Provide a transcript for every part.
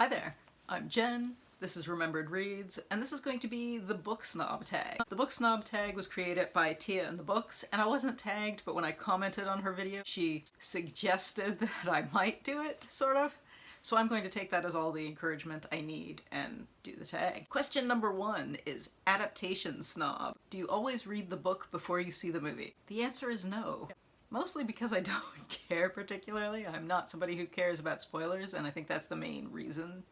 Hi there, I'm Jen, this is Remembered Reads, and this is going to be the Book Snob Tag. The Book Snob Tag was created by Tia in the Books, and I wasn't tagged, but when I commented on her video, she suggested that I might do it, sort of. So I'm going to take that as all the encouragement I need and do the tag. Question number 1 is Adaptation Snob. Do you always read the book before you see the movie? The answer is no. Mostly because I don't care particularly. I'm not somebody who cares about spoilers, and I think that's the main reason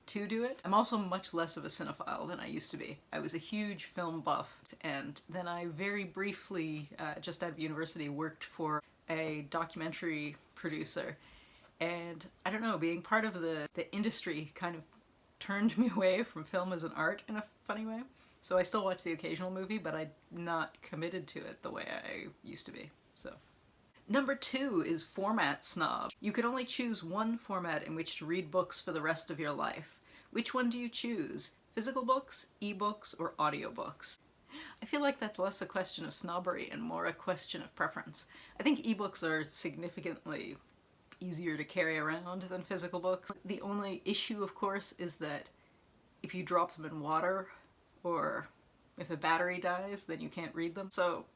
to do it. I'm also much less of a cinephile than I used to be. I was a huge film buff, and then I very briefly, just out of university, worked for a documentary producer. And I don't know, being part of the industry kind of turned me away from film as an art in a funny way. So I still watch the occasional movie, but I'm not committed to it the way I used to be, so. Number 2 is Format Snob. You can only choose one format in which to read books for the rest of your life. Which one do you choose? Physical books, ebooks, or audiobooks? I feel like that's less a question of snobbery and more a question of preference. I think ebooks are significantly easier to carry around than physical books. The only issue, of course, is that if you drop them in water or if a battery dies, then you can't read them. So,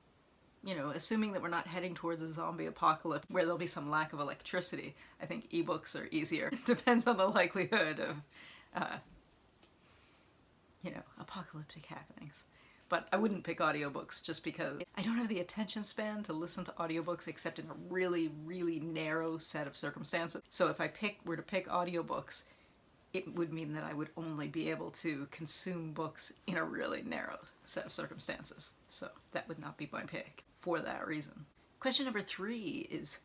you know, assuming that we're not heading towards a zombie apocalypse where there'll be some lack of electricity, I think ebooks are easier. Depends on the likelihood of, you know, apocalyptic happenings. But I wouldn't pick audiobooks just because I don't have the attention span to listen to audiobooks except in a really, really narrow set of circumstances. So if I were to pick audiobooks, it would mean that I would only be able to consume books in a really narrow set of circumstances. So that would not be my pick for that reason. Question number 3 is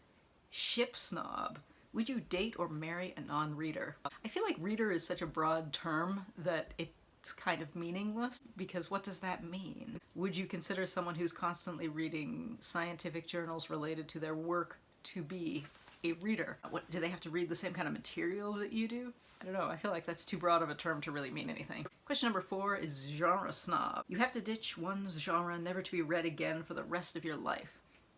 Ship Snob. Would you date or marry a non-reader? I feel like reader is such a broad term that it's kind of meaningless, because what does that mean? Would you consider someone who's constantly reading scientific journals related to their work to be a reader? What, do they have to read the same kind of material that you do? I don't know, I feel like that's too broad of a term to really mean anything. Question number 4 is Genre Snob. You have to ditch one's genre never to be read again for the rest of your life.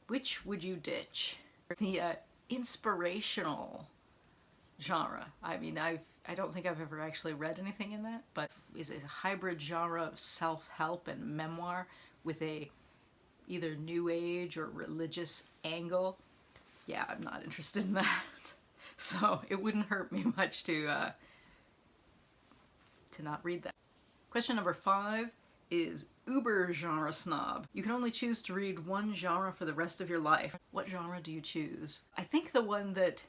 Which would you ditch? The inspirational genre. I mean, I don't think I've ever actually read anything in that, but is a hybrid genre of self-help and memoir with a either new age or religious angle. Yeah, I'm not interested in that. So it wouldn't hurt me much to not read that. Question number 5 is Uber Genre Snob. You can only choose to read one genre for the rest of your life. What genre do you choose? I think the one that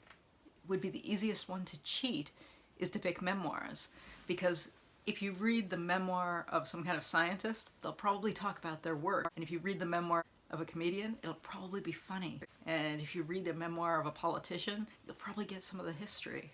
would be the easiest one to cheat is to pick memoirs, because if you read the memoir of some kind of scientist, they'll probably talk about their work. And if you read the memoir of a comedian, it'll probably be funny. And if you read a memoir of a politician, you'll probably get some of the history.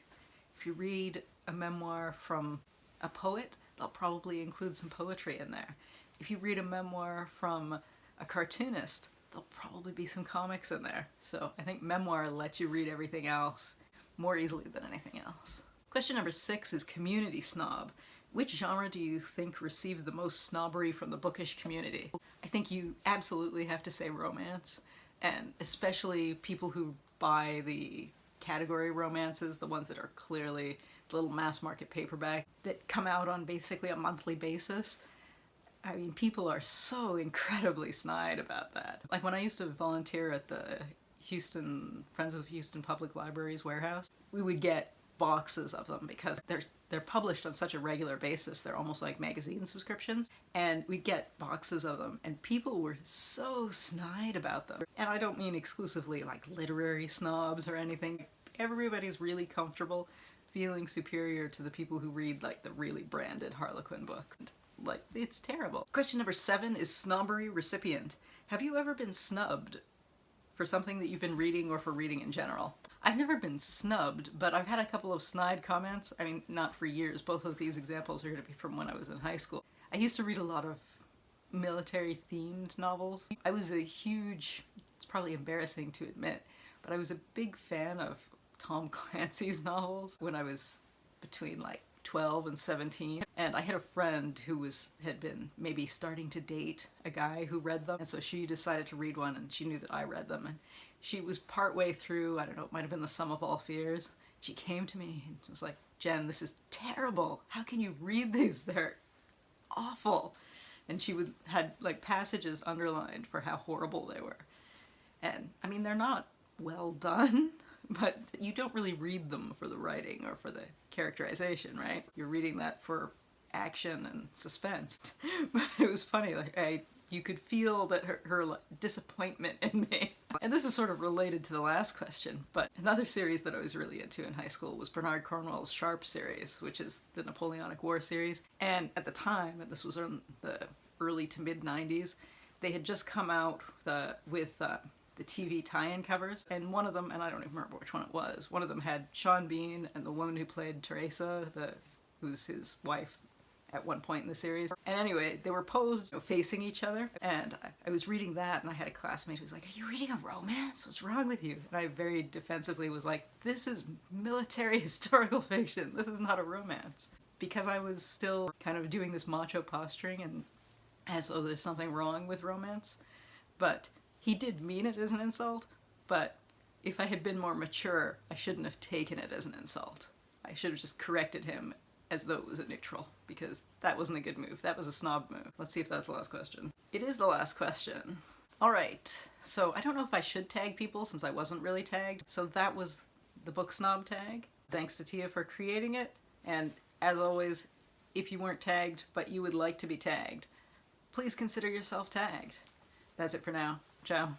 If you read a memoir from a poet, they'll probably include some poetry in there. If you read a memoir from a cartoonist, there'll probably be some comics in there. So I think memoir lets you read everything else more easily than anything else. Question number 6 is Community Snob. Which genre do you think receives the most snobbery from the bookish community? I think you absolutely have to say romance, and especially people who buy the category romances, the ones that are clearly little mass market paperback that come out on basically a monthly basis. I mean, people are so incredibly snide about that. Like when I used to volunteer at the Friends of Houston Public Library's warehouse, we would get boxes of them because they're published on such a regular basis. They're almost like magazine subscriptions, and we get boxes of them, and people were so snide about them. And I don't mean exclusively like literary snobs or anything. Everybody's really comfortable feeling superior to the people who read like the really branded Harlequin books. Like, it's terrible. Question number 7 is Snobbery Recipient. Have you ever been snubbed for something that you've been reading or for reading in general? I've never been snubbed, but I've had a couple of snide comments. I mean, not for years. Both of these examples are going to be from when I was in high school. I used to read a lot of military-themed novels. I was a huge, it's probably embarrassing to admit, but I was a big fan of Tom Clancy's novels when I was between like 12 and 17, and I had a friend who had been maybe starting to date a guy who read them, and so she decided to read one, and she knew that I read them, and she was partway through, I don't know, it might have been The Sum of All Fears, She came to me and was like, Jen, this is terrible. How can you read these? They're awful. And she had like passages underlined for how horrible they were. And I mean, they're not well done, but you don't really read them for the writing or for the characterization, right? You're reading that for action and suspense. But it was funny, like you could feel that her disappointment in me. And this is sort of related to the last question, but another series that I was really into in high school was Bernard Cornwell's Sharpe series, which is the Napoleonic War series. And at the time, and this was in the early to mid 90s, they had just come out with the TV tie-in covers, and one of them, and I don't even remember which one it was, one of them had Sean Bean and the woman who played Teresa, who's his wife at one point in the series. And anyway, they were posed, facing each other, and I was reading that, and I had a classmate who was like, are you reading a romance? What's wrong with you? And I very defensively was like, this is military historical fiction. This is not a romance. Because I was still kind of doing this macho posturing, and as though there's something wrong with romance. But he did mean it as an insult, but if I had been more mature, I shouldn't have taken it as an insult. I should have just corrected him as though it was a neutral, because that wasn't a good move. That was a snob move. Let's see if that's the last question. It is the last question. All right, so I don't know if I should tag people since I wasn't really tagged. So that was the Book Snob tag. Thanks to Tia for creating it. And as always, if you weren't tagged but you would like to be tagged, please consider yourself tagged. That's it for now. Ciao.